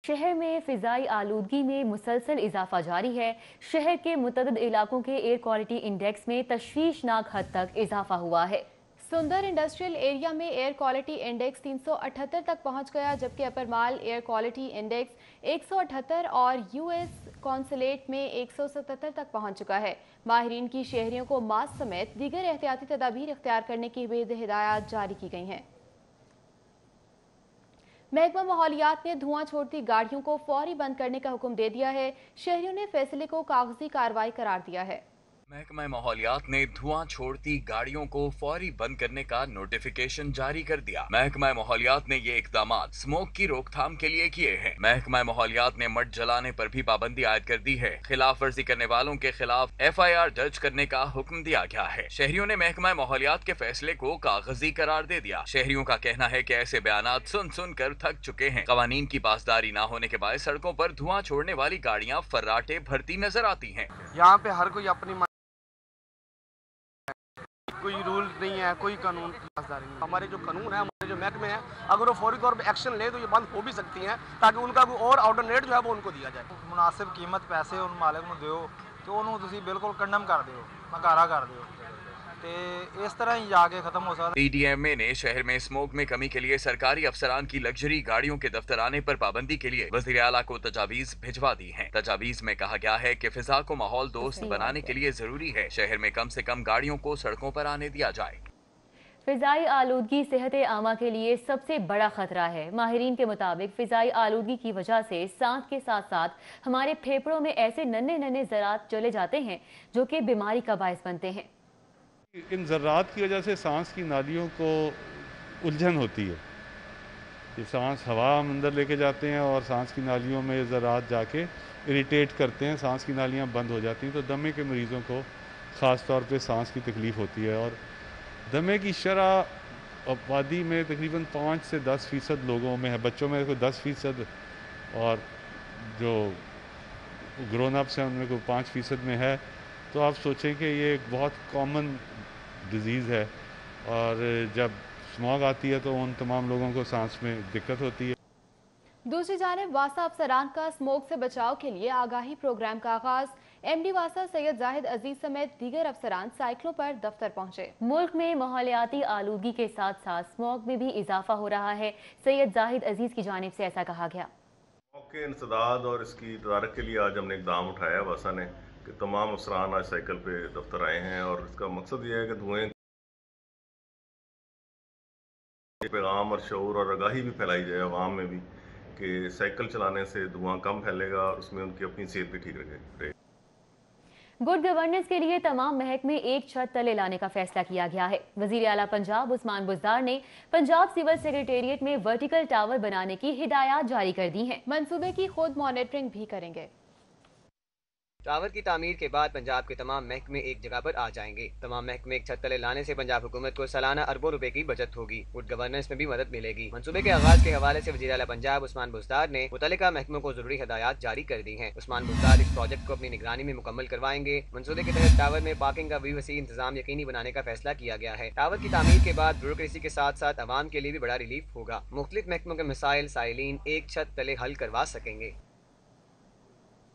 शहर में फिजाई आलूदगी में मुसलसल इजाफा जारी है। शहर के मुतअद्दिद इलाकों के एयर क्वालिटी इंडेक्स में तशवीशनाक हद तक इजाफा हुआ है। सुंदर इंडस्ट्रियल एरिया में एयर क्वालिटी इंडेक्स 378 तक पहुंच गया, जबकि अपर माल एयर क्वालिटी इंडेक्स 178 और यूएस कॉन्सुलेट में 177 तक पहुंच चुका है। माहिरीन की शहरियों को मास्क समेत दीगर एहतियाती तदाबीर इख्तियार करने की हिदायत जारी की गई हैं। महकमा माहौलियात ने धुआं छोड़ती गाड़ियों को फौरी बंद करने का हुक्म दे दिया है। शहरियों ने फैसले को कागजी कार्रवाई करार दिया है। महकमा माहौलियात ने धुआं छोड़ती गाड़ियों को फौरी बंद करने का नोटिफिकेशन जारी कर दिया। महकमा माहौलियात ने ये इकदामात स्मोक की रोकथाम के लिए किए हैं। महकमा माहौलियात ने मड जलाने पर भी पाबंदी आयद कर दी है। खिलाफ वर्जी करने वालों के खिलाफ FIR दर्ज करने का हुक्म दिया गया है। शहरियों ने महकमा माहौलियात के फैसले को कागजी करार दे दिया। शहरियों का कहना है कि ऐसे बयानात सुन सुन कर थक चुके हैं। कवानीन की पासदारी न होने के बाद सड़कों पर धुआं छोड़ने वाली गाड़ियां फर्राटे भरती नजर आती हैं। यहाँ पे हर कोई अपनी कोई रूल नहीं है, कोई कानून की पासदारी नहीं। हमारे जो कानून है, हमारे जो महकमे हैं, अगर वो फौरी तौर पे एक्शन ले तो ये बंद हो भी सकती हैं, ताकि उनका कोई और ऑल्टरनेट जो है वो उनको दिया जाए। मुनासिब कीमत पैसे उन मालिक ਨੂੰ ਦਿਓ ਤੇ ਉਹਨੂੰ ਤੁਸੀਂ ਬਿਲਕੁਲ ਕੰਡਮ ਕਰ ਦਿਓ, ਨਕਾਰਾ ਕਰ ਦਿਓ ਤੇ ਇਸ ਤਰ੍ਹਾਂ ਹੀ ਜਾ ਕੇ ਖਤਮ ਹੋ ਸਕਦਾ। PDMA ने शहर में स्मोक में कमी के लिए सरकारी अफसरान की लग्जरी गाड़ियों के दफ्तर आने पर पाबंदी के लिए वज़ीर आला को तजावीज भिजवा दी हैं। तजावीज में कहा गया है कि फिजा को माहौल दोस्त बनाने के लिए जरूरी है शहर में कम से कम गाड़ियों को सड़कों पर आने दिया जाए। फिजाई आलूदगी सेहत आमा के लिए सबसे बड़ा खतरा है। माहिरीन के मुताबिक फिजाई आलूदगी की वजह से सांस के साथ साथ हमारे फेफड़ों में ऐसे नन्हे नन्हे ज़रात चले जाते हैं जो कि बीमारी का बायस बनते हैं। इन ज़रात की वजह से सांस की नालियों को उलझन होती है। ये सांस हवा हम अंदर लेके जाते हैं और सांस की नालियों में ज़रात जाके इरिटेट करते हैं, सांस की नालियाँ बंद हो जाती हैं। तो दमे के मरीज़ों को ख़ास तौर पे सांस की तकलीफ़ होती है और दमे की शरह आबादी में तकरीबन 5 से 10% लोगों में है। बच्चों में कोई 10% और जो ग्रोन अप्स हैं उनमें कोई 5% में है। तो आप सोचें कि ये एक बहुत कॉमन डिज़ीज़ है और जब स्मॉग आती है तो उन तमाम लोगों को सांस में दिक्कत होती है। दूसरी जानिब वासा अफसरान का स्मोक से बचाव के लिए आगाही प्रोग्राम का आगाज। MD वासा सैयद जाहिद अजीज समेत दीगर अफसरान साइकिलों पर दफ्तर पहुंचे। मुल्क में माहौलियाती आलूदगी के साथ साथ स्मोक में भी इजाफा हो रहा है। सैयद जाहिद अजीज की जानिब से ऐसा कहा गया। स्मोक के इंसदाद और इसकी तदारक के लिए आज हमने इकदाम उठाया वासा ने कि तमाम अफसरान आज साइकिल पे दफ्तर आए हैं और इसका मकसद ये है कि धुएं पैगाम और शऊर और आगाही भी फैलाई जाए अवाम में भी कि साइकिल चलाने से धुआं कम फैलेगा और उसमें उनकी अपनी सेहत भी ठीक रहे। गुड गवर्नेंस के लिए तमाम महकमे एक छत तले लाने का फैसला किया गया है। वजीर आला पंजाब उस्मान बुज़दार ने पंजाब सिविल सेक्रेटेरिएट में वर्टिकल टावर बनाने की हिदायत जारी कर दी हैं। मंसूबे की खुद मॉनिटरिंग भी करेंगे। टावर की तामीर के बाद पंजाब के तमाम महकमे एक जगह पर आ जाएंगे। तमाम महकमे एक छत तले लाने से पंजाब हुकूमत को सालाना अरबों रुपए की बचत होगी। गुड गवर्नेंस में भी मदद मिलेगी। मंसूबे के आगाज के हवाले से वज़ीर आला पंजाब उस्मान बुज़दार ने मुतल्लिका महकमों को जरूरी हिदायत जारी कर दी हैं। उस्मान बुज़दार इस प्रोजेक्ट को अपनी निगरानी में मुकम्मल करवाएंगे। मंसूबे के तहत टावर में पार्किंग का भी वसी इंतजाम यकीनी बनाने का फैसला किया गया है। टावर की तामीर के बाद ब्यूरोक्रेसी के साथ साथ अवाम के लिए भी बड़ा रिलीफ होगा। मुख्तलिफ महकमों के मसाइल साइलीन एक छत तले हल करवा सकेंगे।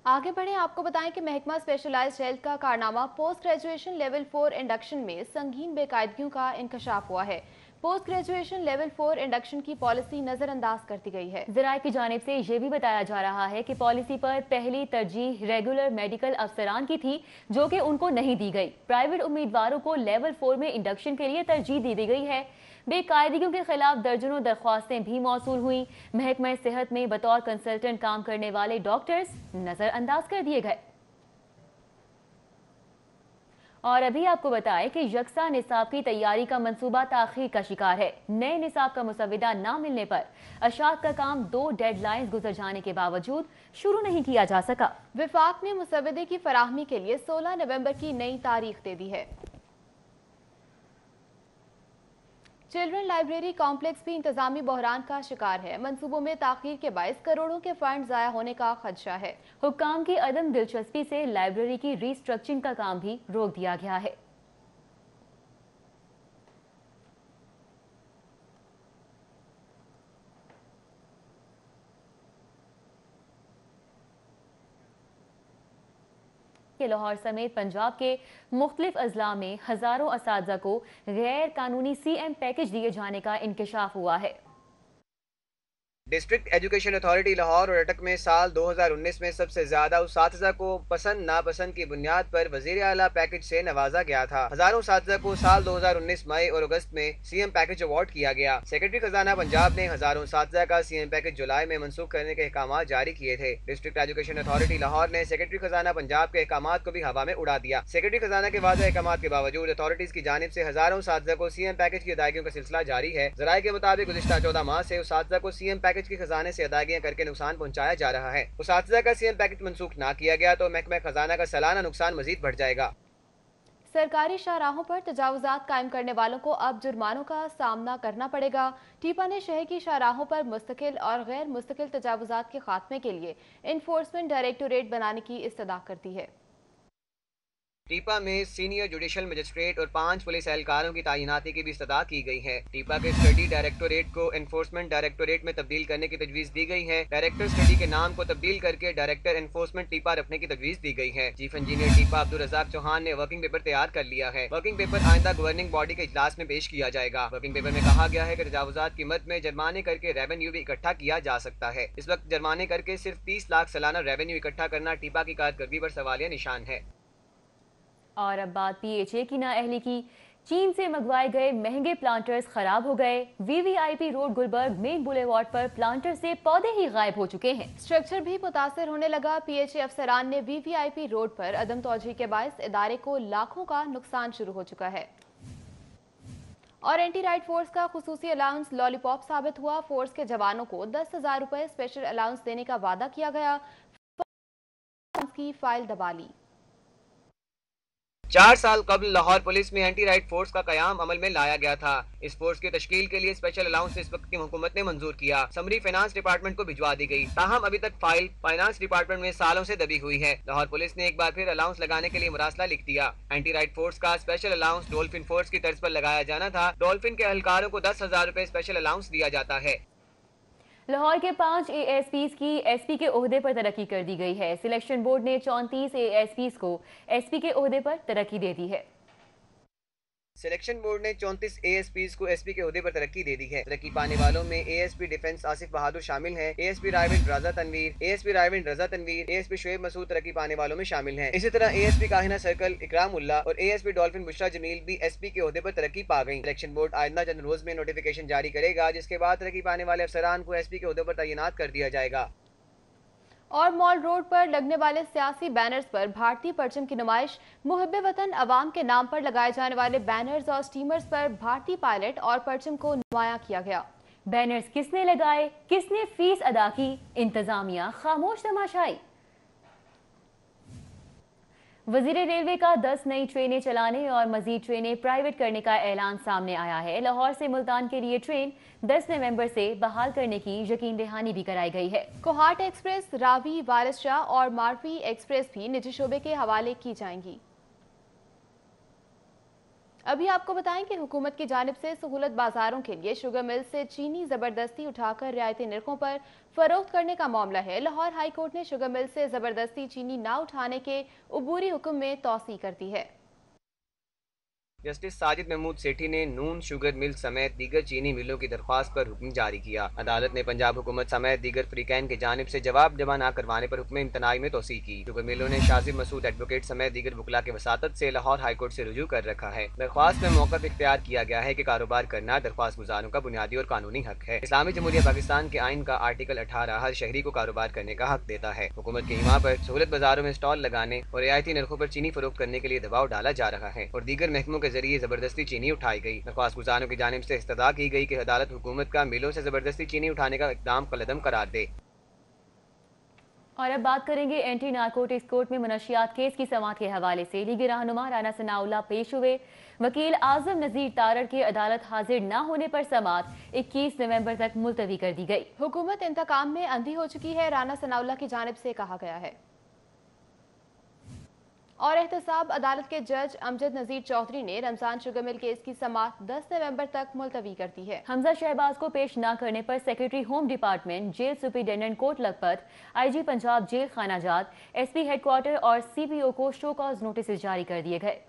आगे बढ़े, आपको बताएं कि महकमा स्पेशलाइज्ड हेल्थ का कारनामा पोस्ट ग्रेजुएशन लेवल 4 इंडक्शन में संगीन बेकायदगियों का इंकशाफ हुआ है। पोस्ट ग्रेजुएशन लेवल 4 इंडक्शन की पॉलिसी नजरअंदाज कर दी गई है। ज़राए की जानिब से ये भी बताया जा रहा है कि पॉलिसी पर पहली तरजीह रेगुलर मेडिकल अफसरान की थी जो कि उनको नहीं दी गई। प्राइवेट उम्मीदवारों को लेवल 4 में इंडक्शन के लिए तरजीह दी गई है। बेकायदगियों के खिलाफ दर्जनों दरख्वास्तें भी मौसूल हुई। महकमा सेहत में बतौर कंसल्टेंट काम करने वाले डॉक्टर्स नजरअंदाज कर दिए गए। और अभी आपको बताएं कि यकसा निसाब की तैयारी का मंसूबा ताखीर का शिकार है। नए निसाब का मुसविदा ना मिलने पर अशात का काम 2 डेडलाइंस गुजर जाने के बावजूद शुरू नहीं किया जा सका। विफाक ने मुसविदे की फराहमी के लिए 16 नवंबर की नई तारीख दे दी है। चिल्ड्रन लाइब्रेरी कॉम्प्लेक्स भी इंतजामी बहरान का शिकार है। मंसूबों में ताखीर के बायस करोड़ों के फंड जाया होने का खदशा है। हुक्काम की अदम दिलचस्पी से लाइब्रेरी की रीस्ट्रक्चरिंग का काम भी रोक दिया गया है। کہ لاہور سمیت پنجاب کے مختلف اضلاع میں ہزاروں اساتذہ کو غیر قانونی CM پیکج دیے جانے کا انکشاف ہوا ہے۔ ڈسٹرکٹ ایجوکیشن اتھارٹی لاہور اور اٹک میں سال 2019 میں سب سے زیادہ اساتذہ کو پسند ناپسند کی بنیاد پر وزیر اعلیٰ پیکج سے نوازا گیا تھا۔ ہزاروں اساتذہ کو سال 2019 مئی اور اگست میں CM پیکج ایوارڈ کیا گیا۔ سیکرٹری خزانہ پنجاب نے ہزاروں اساتذہ کا CM پیکج جولائی میں منسوخ کرنے کے احکامات جاری کیے تھے۔ ڈسٹرکٹ ایجوکیشن اتھارٹی لاہور نے سیکرٹری خزانہ پنجاب کے احکامات کو بھی ہوا میں اڑا دیا۔ سیکرٹری خزانہ کے واضح احکامات کے باوجود اتھارٹیز کی جانب سے ہزاروں اساتذہ کو CM پیکج کی ادائیگیوں کا سلسلہ جاری ہے۔ ذرائع کے مطابق گزشتہ 14 ماہ سے اساتذہ کو CM پیکج کی خزانے سے ادائیگیاں کر کے نقصان پہنچایا جا رہا ہے۔ اساتذہ کا CM پیکج منسوخ نہ کیا گیا تو محکمہ خزانہ کا سالانہ نقصان مزید بڑھ جائے گا۔ سرکاری شاہراہوں پر تجاوزات قائم کرنے والوں کو اب جرمانوں کا سامنا کرنا پڑے گا۔ ٹیپا نے شہر کی شاہراہوں پر مستقل اور غیر مستقل تجاوزات کے خاتمے کے لیے انفورسمنٹ ڈائریکٹوریٹ بنانے کی استدعا کر دی ہے۔ ٹیپا میں سینئر جوڈیشل مجسٹریٹ اور 5 پولیس اہلکاروں کی تعیناتی کی بھی استدعا کی گئی ہے۔ ٹیپا کے اسٹڈی ڈائریکٹوریٹ کو انفورسمنٹ ڈائریکٹوریٹ میں تبدیل کرنے کی تجویز دی گئی ہے۔ ڈائریکٹر اسٹڈی کے نام کو تبدیل کر کے ڈائریکٹر انفورسمنٹ ٹیپا رکھنے کی تجویز دی گئی ہے۔ چیف انجینئر ٹیپا عبدالرزاق چوہان نے ورکنگ پیپر تیار کر لیا ہے۔ ورکنگ پیپر آئندہ گورننگ باڈی کے اجلاس میں پیش کیا جائے گا۔ ورکنگ پیپر میں کہا گیا ہے کہ تجاوزات کی مد میں جرمانے کر کے ریونیو بھی اکٹھا کیا جا سکتا ہے۔ اس وقت جرمانے کر کے صرف 30 لاکھ سالانہ ریونیو اکٹھا کرنا ٹیپا کی کارکردگی پر سوالیہ نشان ہے۔ اور اب بات PHA کی نااہلی کی۔ چین سے منگوائے گئے مہنگے پلانٹرز خراب ہو گئے۔ VVIP روڈ گلبرگ مین بولیوارڈ پر پلانٹر سے پودے ہی غائب ہو چکے ہیں۔ اسٹرکچر بھی متاثر ہونے لگا۔ PHA افسران نے VVIP روڈ پر عدم توجہی کے باعث ادارے کو لاکھوں کا نقصان شروع ہو چکا ہے۔ اور اینٹی رائٹ فورس کا خصوصی الاؤنس لالی پاپ ثابت ہوا۔ فورس کے جوانوں کو 10,000 روپے اسپیشل الاؤنس دینے کا وعدہ کیا گیا۔ کی فائل دبا لی۔ 4 سال قبل لاہور پولیس میں اینٹی رائٹ فورس کا قیام عمل میں لایا گیا تھا۔ اس فورس کی تشکیل کے لیے اسپیشل الاؤنس اس وقت کی حکومت نے منظور کیا۔ سمری فائنانس ڈپارٹمنٹ کو بھجوا دی گئی، تاہم ابھی تک فائل فائنانس ڈپارٹمنٹ میں سالوں سے دبی ہوئی ہے۔ لاہور پولیس نے ایک بار پھر الاؤنس لگانے کے لیے مراسلہ لکھ دیا۔ اینٹی رائٹ فورس کا اسپیشل الاؤنس ڈولفن فورس کی طرز پر لگایا جانا تھا۔ ڈولفن کے اہلکاروں کو 10,000 روپے اسپیشل الاؤنس دیا جاتا ہے۔ لاہور کے 5 ASPs کی SP کے عہدے پر ترقی کر دی گئی ہے۔ سلیکشن بورڈ نے 34 ASPs کو SP کے عہدے پر ترقی دے دی ہے۔ سلیکشن بورڈ نے 34 ASPs کو SP کے عہدے پر ترقی دے دی ہے۔ ترقی پانے والوں میں ASP ڈیفنس آصف بہادر شامل ہیں۔ ASP رائیونڈ رضا تنویر، ASP شعیب مسعود ترقی پانے والوں میں شامل ہیں۔ اسی طرح ASP کاہنہ سرکل اکرام اللہ اور ASP ڈولفن بشرا جمیل بھی SP کے عہدے پر ترقی پا گئیں۔ سلیکشن بورڈ آئندہ چند روز میں نوٹیفیکیشن جاری کرے گا، جس کے بعد ترقی پانے والے افسران کو SP کے عہدے پر تعینات کر دیا جائے گا۔ اور مال روڈ پر لگنے والے سیاسی بینرز پر بھارتی پرچم کی نمائش۔ محب وطن عوام کے نام پر لگائے جانے والے بینرز اور سٹیمرز پر بھارتی پائلٹ اور پرچم کو نمایاں کیا گیا۔ بینرز کس نے لگائے، کس نے فیس ادا کی، انتظامیہ خاموش تماشائی۔ وزیر ریلوے کا 10 نئی ٹرینیں چلانے اور مزید ٹرینیں پرائیویٹ کرنے کا اعلان سامنے آیا ہے۔ لاہور سے ملتان کے لیے ٹرین 10 نومبر سے بحال کرنے کی یقین دہانی بھی کرائی گئی ہے۔ کوہاٹ ایکسپریس، راوی، وارث شاہ اور ماروی ایکسپریس بھی نجی شعبے کے حوالے کی جائیں گی۔ ابھی آپ کو بتائیں کہ حکومت کی جانب سے سہولت بازاروں کے لیے شوگر مل سے چینی زبردستی اٹھا کر رعایتی نرخوں پر فروخت کرنے کا معاملہ ہے۔ لاہور ہائی کورٹ نے شوگر مل سے زبردستی چینی نہ اٹھانے کے عبوری حکم میں توسیع کر دی ہے۔ جسٹس ساجد محمود سیٹھی نے نون شوگر مل سمیت دیگر چینی ملوں کی درخواست پر حکم جاری کیا۔ عدالت نے پنجاب حکومت سمیت دیگر فریقین کی جانب سے جواب جمع نہ کروانے پر حکم امتناعی میں توسیع کی۔ شوگر ملوں نے شازم مسعود ایڈوکیٹ سمیت دیگر وکلاء کی وساطت سے لاہور ہائی کورٹ سے رجوع کر رکھا ہے۔ درخواست میں موقف اختیار کیا گیا ہے کہ کاروبار کرنا درخواست گزاروں کا بنیادی اور قانونی حق ہے۔ اسلامی جمہوریہ پاکستان کے آئین کا آرٹیکل 18 ہر شہری کو کاروبار کرنے کا حق دیتا ہے۔ حکومت کے ایما پر سہولت بازاروں میں اسٹال لگانے اور رعایتی نرخوں پر چینی فروخت کرنے کے لیے دباؤ ڈالا جا رہا ہے اور دیگر محکموں کے ذریعے زبردستی چینی اٹھائی گئی۔ درخواست گزاروں کی جانب سے استدعا کی گئی کہ عدالت حکومت کا ملوں سے زبردستی چینی اٹھانے کا اقدام کالعدم قرار دے۔ اور اب بات کریں گے اینٹی نارکوٹکس کورٹ میں منشیات کیس کی سماعت کے حوالے سے۔ لیگی رہنما رانا ثناء اللہ پیش ہوئے۔ وکیل اعظم نذیر تارڑ کے عدالت حاضر نہ ہونے پر سماعت 21 نومبر تک ملتوی کر دی گئی۔ حکومت انتقام میں اندھی ہو چکی ہے، رانا ثناء اللہ کی جانب سے کہا گیا ہے۔ और एहतसाब अदालत के जज अमजद नजीर चौधरी ने रमजान शुगर मिल केस की समाअत 10 नवंबर तक मुलतवी कर दी है। हमजा शहबाज को पेश न करने पर secretary home department, jail superintendent Kot Lakhpat, IG Punjab jail खानाजात, एसपी हेडक्वार्टर और सीपीओ को शो कॉज नोटिस जारी कर दिए गए।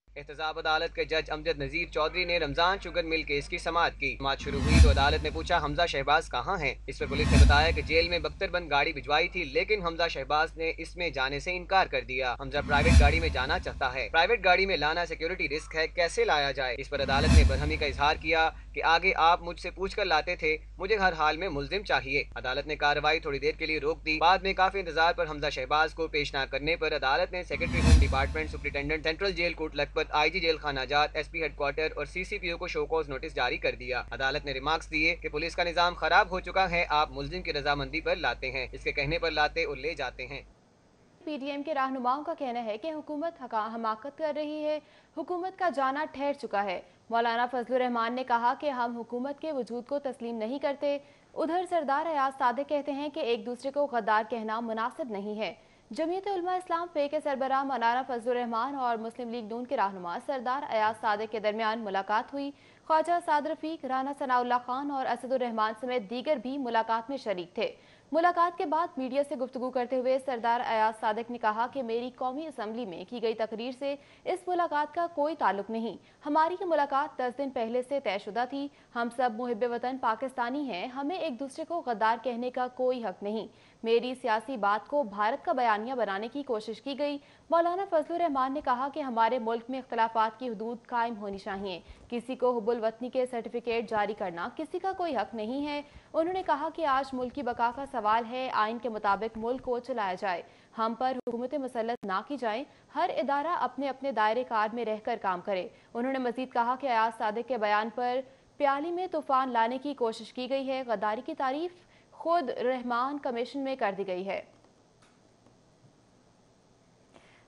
एहतसाब अदालत के जज अमजद नजीर चौधरी ने रमजान शुगर मिल केस की समाअत की। समाअत शुरू हुई तो अदालत ने पूछा हमजा शहबाज कहाँ हैं। इस पर पुलिस ने बताया कि जेल में बख्तरबंद गाड़ी भिजवाई थी, लेकिन हमजा शहबाज ने इसमें जाने से इनकार कर दिया। हमजा प्राइवेट गाड़ी में जाना चाहता है। प्राइवेट गाड़ी में लाना सिक्योरिटी रिस्क है, कैसे लाया जाए। इस पर अदालत ने बरहमी का इजहार किया कि आगे आप मुझसे पूछ कर लाते थे, मुझे हर हाल में मुल्जिम चाहिए। अदालत ने कार्रवाई थोड़ी देर के लिए रोक दी। बाद में काफी इंतजार पर हमजा शहबाज को पेश न करने पर अदालत ने secretary home department, superintendent central jail Kot Lakhpat, IG jail खानाजात, एसपी हेडक्वार्टर और सीसीपीओ को शो कॉज नोटिस जारी कर दिया। अदालत ने रिमार्क्स दिए कि पुलिस का निजाम खराब हो चुका है, आप मुल्जिम की रजामंदी पर लाते हैं, इसके कहने पर लाते और ले जाते हैं। पीडीएम के रहनुमाओं का कहना है कि हुकूमत हमाकत कर रही है, हुकूमत का जाना ठहर चुका है। मौलाना फजलुर रहमान ने कहा कि हम हुकूमत के वजूद को तस्लीम नहीं करते। उधर सरदार अयाज सादिक कहते हैं कि एक दूसरे को गद्दार कहना मुनासिब नहीं है। जमीयत उलमा इस्लाम पे के सरबराह मौलाना फजलुर रहमान और मुस्लिम लीग नून के रहनुमा सरदार अयाज सादिक के दरमियान मुलाकात हुई। ख्वाजा साद रफीक, राना सनाउल्लाह खान और असदुर रहमान समेत दीगर भी मुलाकात में शरीक थे। मुलाकात के बाद मीडिया से गुफ्तगू करते हुए सरदार अयाज सादिक ने कहा कि मेरी कौमी असम्बली में की गई तकरीर से इस मुलाकात का कोई ताल्लुक नहीं। हमारी ये मुलाकात 10 दिन पहले से तयशुदा थी। हम सब मुहिब वतन पाकिस्तानी हैं, हमें एक दूसरे को गद्दार कहने का कोई हक नहीं। मेरी सियासी बात को भारत का बयानिया बनाने की कोशिश की गई। मौलाना फजलुर रहमान ने कहा कि हमारे मुल्क में इख्तलाफात की हदूद कायम होनी चाहिए। किसी को हुब्बुल वतनी के सर्टिफिकेट जारी करना किसी का कोई हक नहीं है। उन्होंने कहा कि आज मुल्क की बका का सवाल है, आइन के मुताबिक मुल्क को चलाया जाए, हम पर हुकूमत मुसल्लत ना की जाए, हर इदारा अपने अपने दायरे कार में रहकर काम करे। उन्होंने मजीद कहा कि अयाज सादिक के बयान पर प्याली में तूफान लाने की कोशिश की गई है। गद्दारी की तारीफ खुद रहमान कमीशन में कर दी गई है।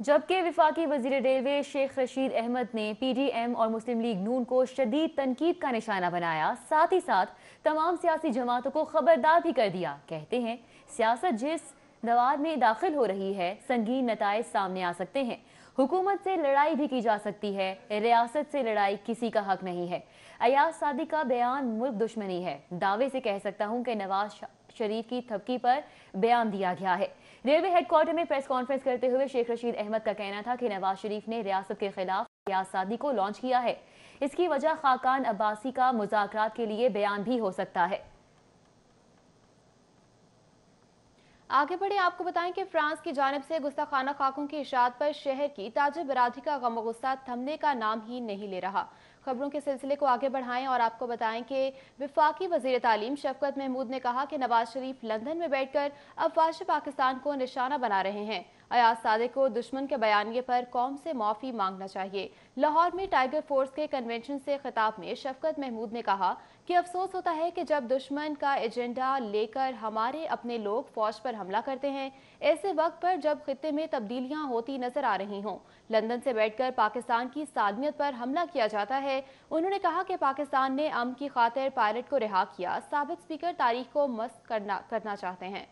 जबकि वफाकी वजीर रेलवे शेख रशीद अहमद ने पीडीएम और मुस्लिम लीग नून को शदीद तनकीद का निशाना बनाया, साथ ही साथ तमाम सियासी जमातों को खबरदार भी कर दिया। कहते हैं सियासत जिस दवार में दाखिल हो रही है, संगीन नताइज सामने आ सकते हैं। हुकूमत से लड़ाई भी की जा सकती है, रियासत से लड़ाई किसी का हक नहीं है। अयाज सादिक का बयान मुल्क दुश्मनी है। दावे से कह सकता हूं कि नवाज शरीफ की थपकी पर बयान दिया गया है। रेलवे हेडक्वार्टर में प्रेस कॉन्फ्रेंस करते हुए शेख रशीद अहमद का कहना था कि नवाज शरीफ ने रियासत के खिलाफ अयाज सादिक को लॉन्च किया है। इसकी वजह खाकान अब्बासी का मुज़ाकरात के लिए बयान भी हो सकता है। आगे बढ़े आपको बताएं कि फ्रांस की जानिब से गुस्ताखाना खाकों की इशाअत पर शहर की ताजिर बरादरी का गम गुस्सा थमने का नाम ही नहीं ले रहा। खबरों के सिलसिले को आगे बढ़ाएं और आपको बताएं कि वफाकी वजीर तालीम शफकत महमूद ने कहा कि नवाज शरीफ लंदन में बैठकर अफवाज पाकिस्तान को निशाना बना रहे हैं। अयाज सादिक को दुश्मन के बयानिए पर कौम से माफ़ी मांगना चाहिए। लाहौर में टाइगर फोर्स के कन्वेंशन से खिताब में शफकत महमूद ने कहा कि अफसोस होता है कि जब दुश्मन का एजेंडा लेकर हमारे अपने लोग फौज पर हमला करते हैं, ऐसे वक्त पर जब खित्ते में तब्दीलियां होती नजर आ रही हों, लंदन से बैठकर पाकिस्तान की सालमियत पर हमला किया जाता है। उन्होंने कहा कि पाकिस्तान ने अमन की खातिर पायलट को रिहा किया। साबिक स्पीकर तारीख को मस्त करना चाहते हैं।